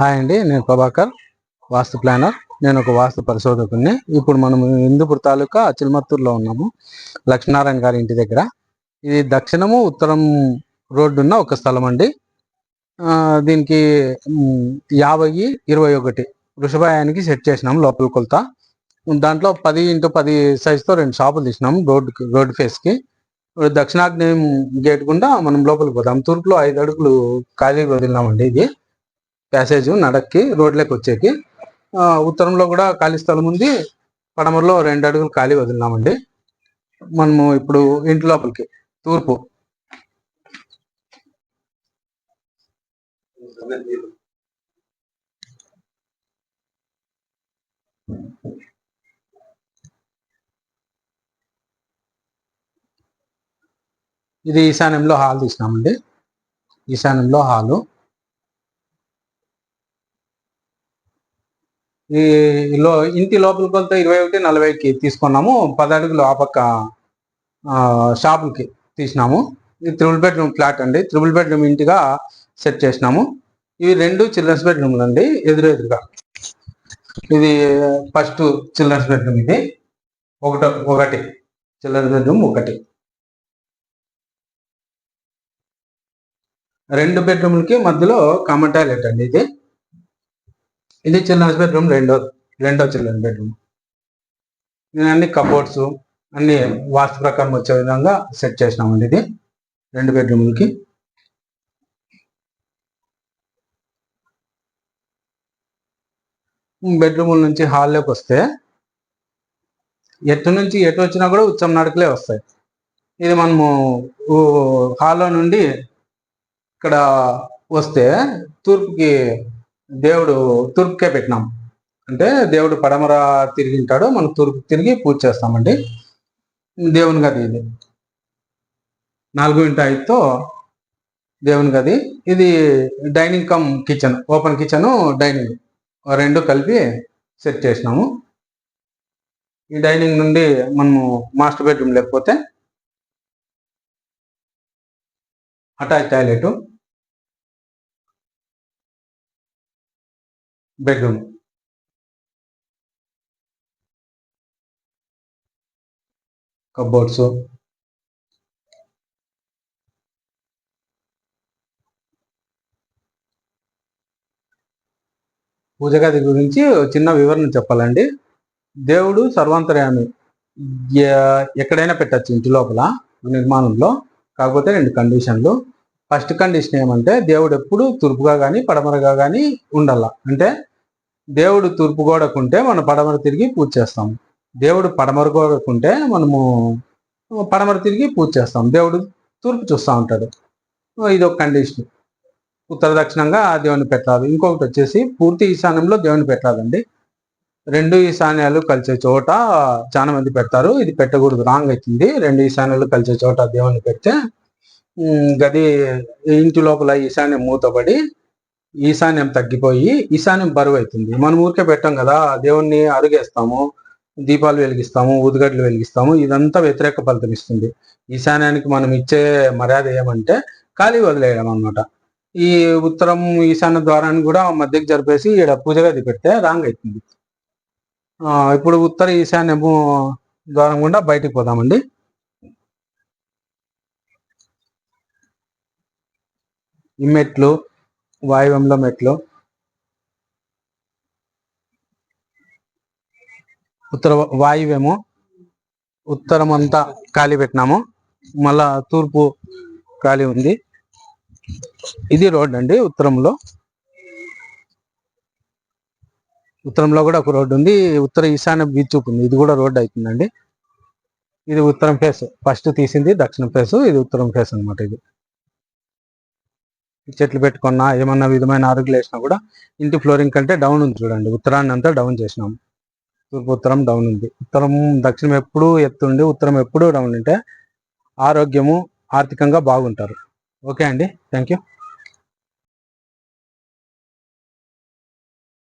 Hi అండి, నేను ప్రభాకర్, వాస్తు planar. నేను ఒక వాస్తు పరిశోధకుని. ఇప్పుడు మనము హిందూపూర్ తాలూకా చిల్మత్తూరులో ఉన్నాము, లక్ష్మీనారాయణ గారి ఇంటి దగ్గర. ఇది దక్షిణము ఉత్తరం రోడ్డున్న ఒక స్థలం అండి. దీనికి 50/21 వృషభాయానికి సెట్ చేసినాము లోపల కొలత. దాంట్లో 10x10 సైజుతో 2 షాపులు తీసినాము రోడ్డు ఫేస్కి. దక్షిణాగ్నేయం గేట్ గుండా మనం లోపలికి పోతాం. తూర్పులో 5 అడుగులు ఖాళీ వదిలినామండి. ఇది ప్యాసేజ్ నడక్కి రోడ్లోకి వచ్చేకి. ఉత్తరంలో కూడా ఖాళీ స్థలం ఉంది, పడమరలో 2 అడుగులు ఖాళీ వదిలినామండి. మనము ఇప్పుడు ఇంటి లోపలికి తూర్పు ఇది ఈశాన్యంలో హాల్ తీసినామండి. ఈశాన్యంలో హాలు. ఇంటి లోపల కొలత 21:40కి తీసుకున్నాము. 10 అడుగులు ఆ పక్క షాపులకి తీసినాము. ఇది 3 బెడ్రూమ్ ఫ్లాట్ అండి. 3 బెడ్రూమ్ ఇంటిగా సెట్ చేసినాము. ఇవి 2 చిల్డ్రన్స్ బెడ్రూమ్లు అండి, ఎదురుగా. ఇది ఫస్ట్ చిల్డ్రన్స్ బెడ్రూమ్. ఇది ఒకటి చిల్డ్రన్స్ బెడ్రూమ్. 2 బెడ్రూమ్లకి మధ్యలో కామన్ టాయిలెట్ అండి. ఇది చిల్డ్రన్స్ బెడ్రూమ్, రెండో చిల్డ్రన్స్ బెడ్రూమ్. నేను అన్ని కబోర్డ్స్ అన్ని వాస్తు ప్రకారం వచ్చే విధంగా సెట్ చేసినామండి. ఇది 2 బెడ్రూమ్లకి. బెడ్రూముల నుంచి హాల్లోకి వస్తే ఎటు నుంచి ఎటు వచ్చినా కూడా ఉచ్చం నడకలే వస్తాయి. ఇది మనము హాల్లో నుండి ఇక్కడ వస్తే తూర్పుకి దేవుడు తూర్పుకే పెట్టినాం. అంటే దేవుడు పడమర తిరిగింటాడు, మనం తూర్పు తిరిగి పూజ చేస్తామండి. దేవుని గది ఇది 4x5తో దేవుని గది. ఇది dining come kitchen, open kitchen, dining 2 కలిపి సెట్ చేసినాము. ఈ డైనింగ్ నుండి మనము మాస్టర్ బెడ్రూమ్ లేకపోతే అటాచ్ టాయిలెట్, బెడ్రూమ్, కబోర్డ్స్, పూజ గది గురించి చిన్న వివరణ చెప్పాలండి. దేవుడు సర్వాంతర్యామి, ఎక్కడైనా పెట్టచ్చు ఇంటి లోపల నిర్మాణంలో. కాకపోతే 2 కండిషన్లు. ఫస్ట్ కండిషన్ ఏమంటే దేవుడు ఎప్పుడు తూర్పుగా కానీ పడమరగా కానీ ఉండాల. అంటే దేవుడు తూర్పు గోడకుంటే మనం పడమర తిరిగి పూజ చేస్తాము. దేవుడు పడమర గోడకుంటే మనము పడమర తిరిగి పూజ చేస్తాం. దేవుడు తూర్పు చూస్తూ ఉంటాడు. ఇది ఒక కండిషన్. ఉత్తర దక్షిణంగా దేవుని పెట్టరాదు. ఇంకొకటి వచ్చేసి పూర్తి ఈశాన్యంలో దేవుని పెట్టరాదండి. 2 ఈశాన్యాలు కలిసే చోట చాలా మంది పెడతారు. ఇది పెట్టకూడదు, రాంగ్ అవుతుంది. 2 ఈశాన్యాలు కలిసే చోట దేవుని పెడితే గది ఇంటి లోపల ఈశాన్యం మూతపడి ఈశాన్యం తగ్గిపోయి ఈశాన్యం బరువు అవుతుంది. మనం ఊరికే పెట్టాం కదా, దేవుణ్ణి అరుగేస్తాము, దీపాలు వెలిగిస్తాము, ఊదుగడ్డలు వెలిగిస్తాము. ఇదంతా వ్యతిరేక ఫలితం ఇస్తుంది. ఈశాన్యానికి మనం ఇచ్చే మర్యాద ఏమంటే ఖాళీ వదిలేయడం అనమాట. ఈ ఉత్తరం ఈశాన్య ద్వారాన్ని కూడా మధ్యకి జరిపేసి ఇక్కడ పూజ గది పెడితే రాంగ్ అవుతుంది. ఇప్పుడు ఉత్తర ఈశాన్యము ద్వారం గుండా బయటికి పోదామండి. ఈ మెట్లు వాయువ్యంలో మెట్లు. ఉత్తర వాయువ్యము, ఉత్తరం అంతా ఖాళీ పెట్టినాము. మళ్ళా తూర్పు ఖాళీ ఉంది. ఇది రోడ్ అండి. ఉత్తరంలో కూడా ఒక రోడ్డు ఉంది. ఉత్తర ఈశాన్య బీచ్ చూపు ఉంది. ఇది కూడా రోడ్డు అవుతుందండి. ఇది ఉత్తరం ఫేస్. ఫస్ట్ తీసింది దక్షిణ ఫేస్, ఇది ఉత్తరం ఫేస్ అనమాట. ఇది చెట్లు పెట్టుకున్నా ఏమన్నా విధమైన ఆరోగ్యాలు వేసినా కూడా ఇంటి ఫ్లోరింగ్ కంటే డౌన్ ఉంది చూడండి. ఉత్తరాన్ని అంతా డౌన్ చేసినాము. తూర్పు ఉత్తరం డౌన్ ఉంది. ఉత్తరం దక్షిణం ఎప్పుడూ ఎత్తుండి ఉత్తరం ఎప్పుడూ డౌన్ ఉంటే ఆరోగ్యము ఆర్థికంగా బాగుంటారు. ఓకే అండి, థ్యాంక్ యూ.